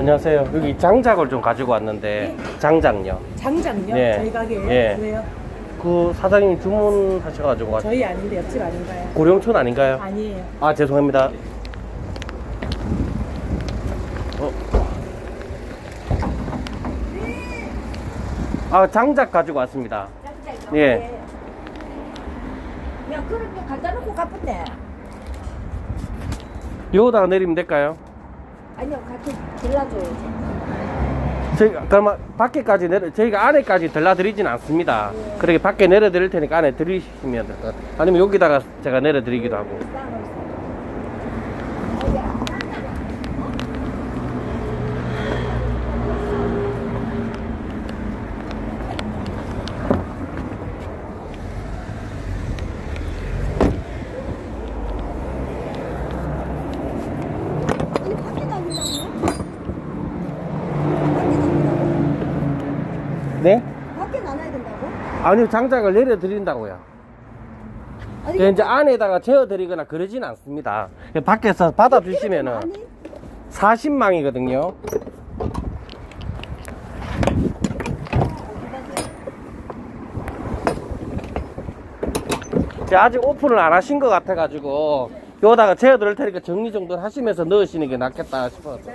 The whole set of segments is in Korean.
안녕하세요. 여기 장작을 좀 가지고 왔는데. 네? 장작요. 장작요? 네. 저희 가게에? 예. 왜요? 그 사장님이 주문하셔가지고. 저희 아닌데 옆집 아닌가요? 고령촌 아닌가요? 아니에요. 아, 죄송합니다. 아, 장작 가지고 왔습니다. 장작요? 예. 야, 그럼 좀 갖다 놓고 가쁘네. 여기다가 내리면 될까요? 아니요, 같이 들러줘야지. 저희가 그러면 밖에까지 저희가 안에까지 들려드리진 않습니다. 예. 그렇게 밖에 내려드릴 테니까 안에 들이시면 될 것 같아요. 아니면 여기다가 제가 내려드리기도 하고. 네? 밖에 나눠야 된다고? 아니요, 장작을 내려드린다고요. 아니, 이제 안에다가 재어드리거나 그러진 않습니다. 밖에서 받아주시면은 40망이거든요. 아직 오픈을 안 하신 것 같아가지고 여기다가 재어드릴 테니까 정리정돈 하시면서 넣으시는 게 낫겠다 싶어서.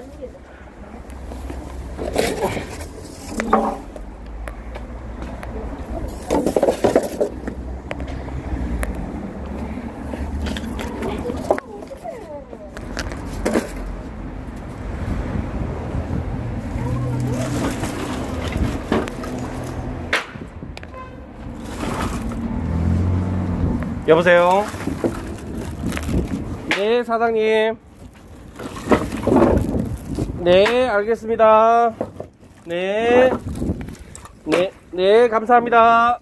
여보세요? 네, 사장님. 네, 알겠습니다. 네. 네, 네, 감사합니다.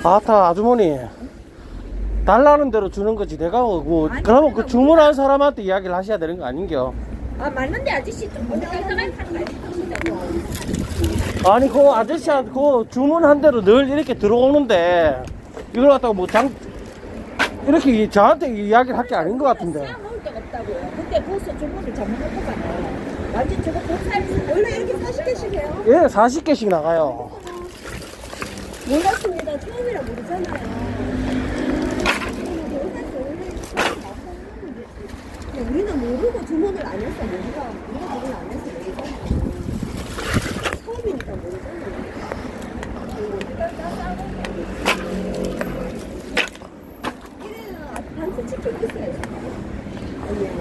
아따, 아주머니. 달라는 대로 주는 거지. 내가 뭐, 아니, 그러면 그 내가 주문한 사람한테 이야기를 하셔야 되는 거 아닌겨? 아, 맞는데 아저씨 좀 먼저 깔끔하게 하는 거 아니신다고. 아니, 그 아저씨한테 그 주문한 대로 늘 이렇게 들어오는데, 이걸 갖다가 뭐 이렇게 저한테 이야기를 할 게 아닌 것 같은데. 싸 먹을 데가 없다고요. 그때 벌써 주문을 잘못하고 가네. 완전 저거 복사해서 원래 이렇게 40개씩 해요? 예, 40개씩 나가요. 몰랐습니다. 처음이라 모르잖아요. 우리는 모르고 주문을 안 했어. 우리가 주문을 안 했어. 모르잖아요. 처음이니까 모르잖아요. 이래는 단수 치킨 있어요. 아니야.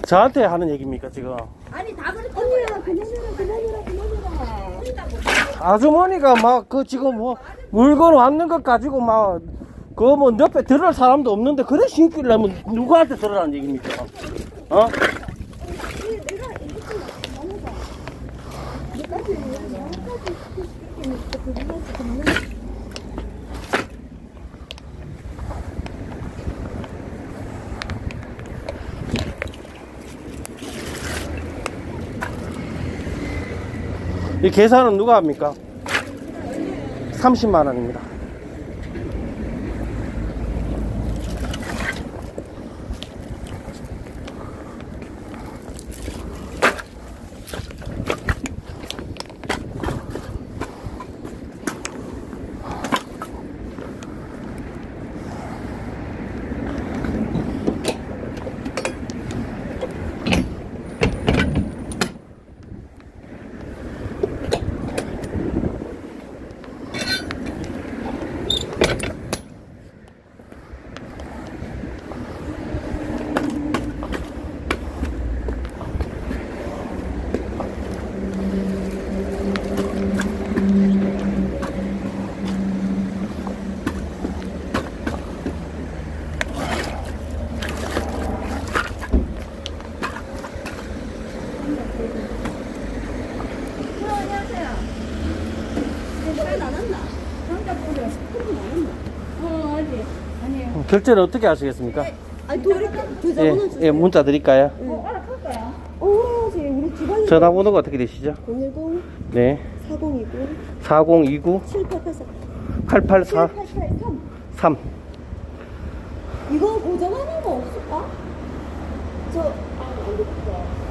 저한테 하는 얘기입니까, 지금? 아니 다 그랬다. 언니야 그만해라. 아주머니가 막, 지금 뭐, 물건 왔는 것 가지고 막, 뭐, 옆에 들을 사람도 없는데, 그래 신기려면 누구한테 들으라는 얘기입니까? 어? 이 계산은 누가 합니까? 30만 원입니다. 결제는 어떻게 하시겠습니까? 아니 계좌번호 예, 문자 드릴까요? 알아볼까요? 해야지. 우리 주방에 전화번호가 어떻게 되시죠? 010 네. 4029 4029 7884 884 7883 3. 이거 고정하는 거 없을까? 안 됐다.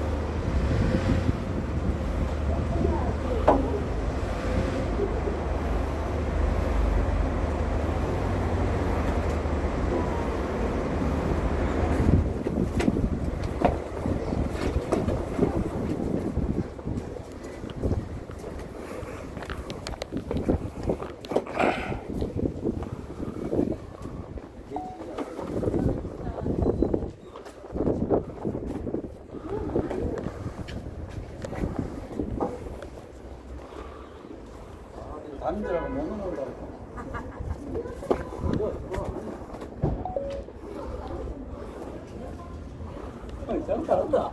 남들하고 못 놀라고. 잘한다.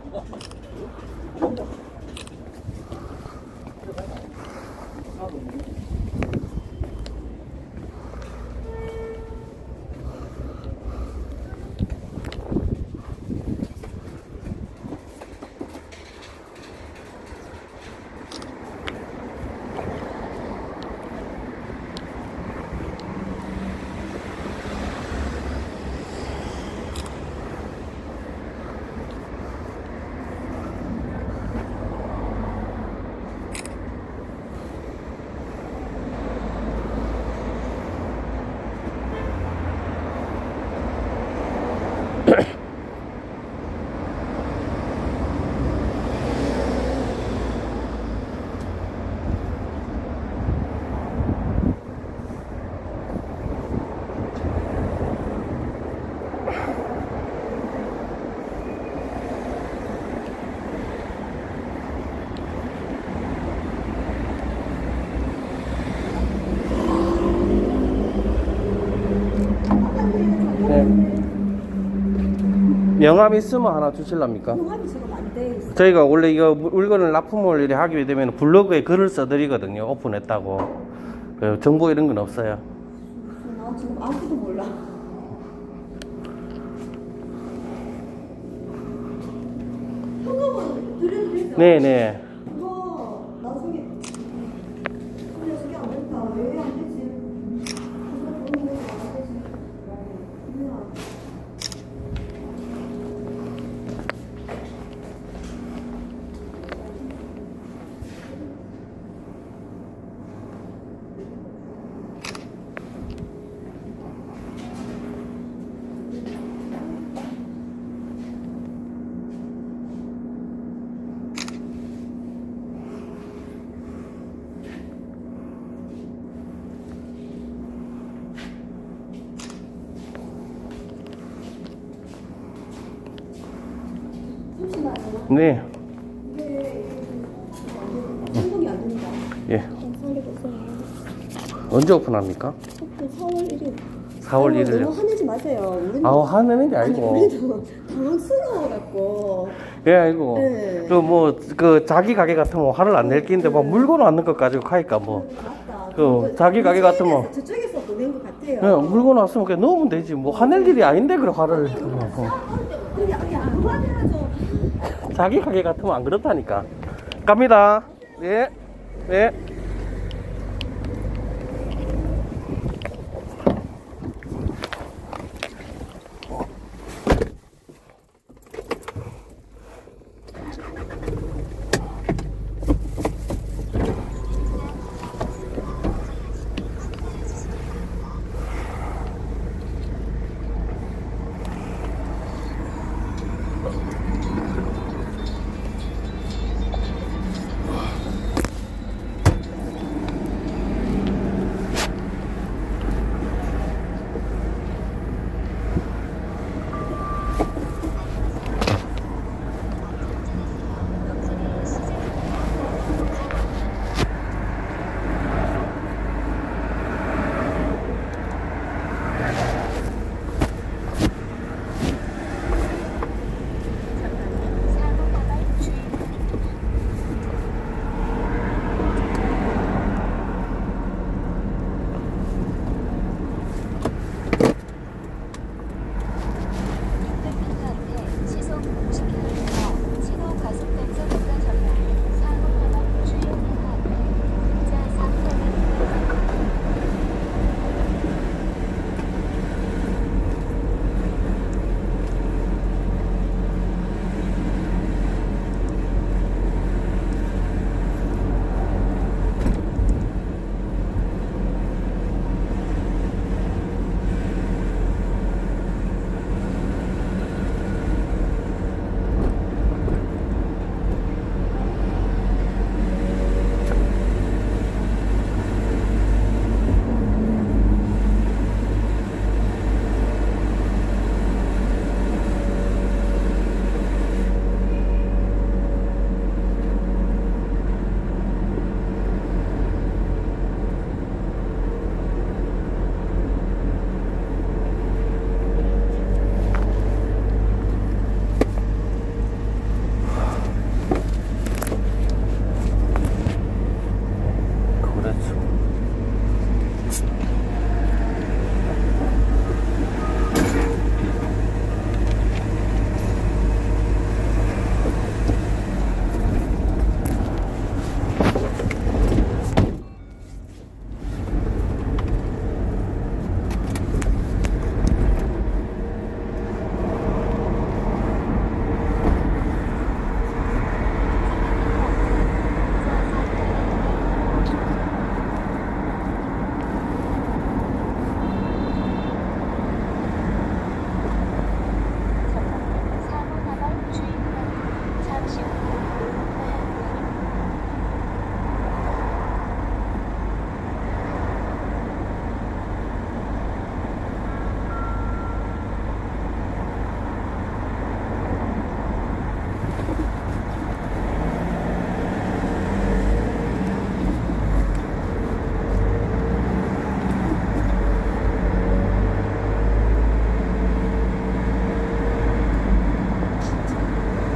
명함 있으면 하나 주실랍니까? 명함이 지금 안 돼 있어. 저희가 원래 이거 물건을 납품을 이렇게 하게 되면 블로그에 글을 써드리거든요. 오픈했다고. 정보 이런 건 없어요. 나 지금 아무도 몰라. 현금은 드려도 되죠? 네네. 그거 나중에 근데 저게 안 된다. 왜 안 되지? 그거 돈이 안 되지. 그냥 잠시만요. 네. 이게 현금이 안 된다. 예. 빨리 보세요. 언제 오픈합니까? 4월 1일. 4월 1일. 너무 화내지 마세요. 우리는 아우, 화내는 게 아니고. 우리도 당황스러워갖고. 예, 아이고. 네. 자기 가게 같으면 화를 안 낼 끼인데, 뭐, 물건 왔는 것 가지고 가니까, 뭐. 맞다. 자기 가게 같으면. 저쪽에서 보낸 것 같아요. 예, 물건 왔으면 그냥 넣으면 되지. 뭐, 화낼 일이 아닌데, 그래, 화를. 근데 안 화내야죠. 자기 가게 같으면 안 그렇다니까. 갑니다. 예. 네.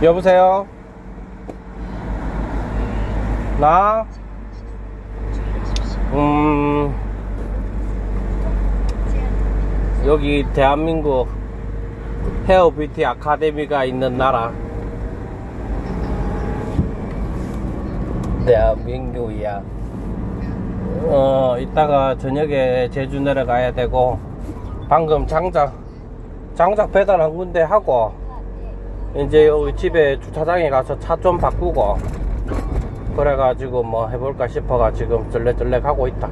여보세요? 나? 여기 대한민국 헤어 뷰티 아카데미가 있는 나라. 대한민국이야. 이따가 저녁에 제주 내려가야 되고, 방금 장작 배달 한 군데 하고, 이제 여기 집에 주차장에 가서 차 좀 바꾸고, 그래가지고 뭐 해볼까 싶어가 지금 쩔레쩔레 가고 있다.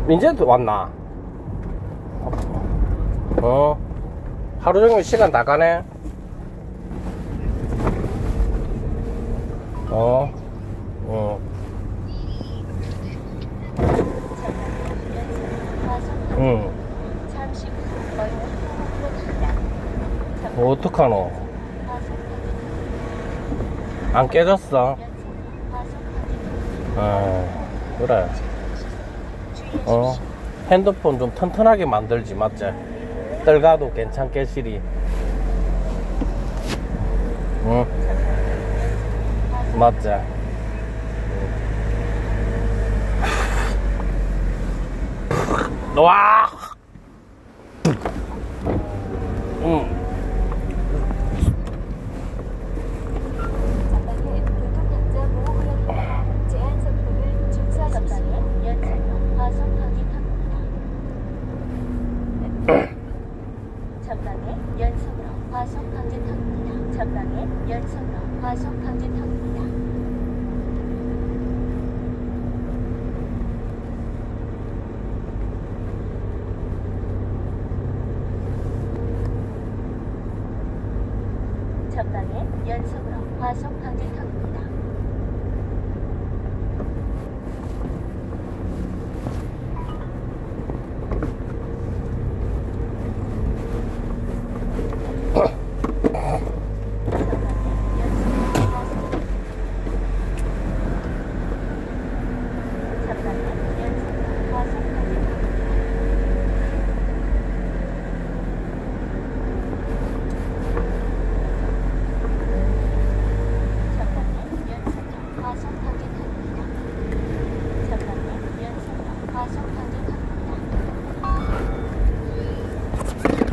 민재도 왔나? 하루 종일 시간 다 가네. 어떡하노? 안 깨졌어? 그래. 핸드폰 좀 튼튼하게 만들지, 맞지? 떨가도 괜찮겠시리. 맞지? 와! 전방에 연속으로 과속 방지턱입니다. 전방에 연속으로 과속 방지턱입니다. 전방에 연속으로 과속 방지턱입니다.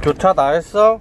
교차 다 했어?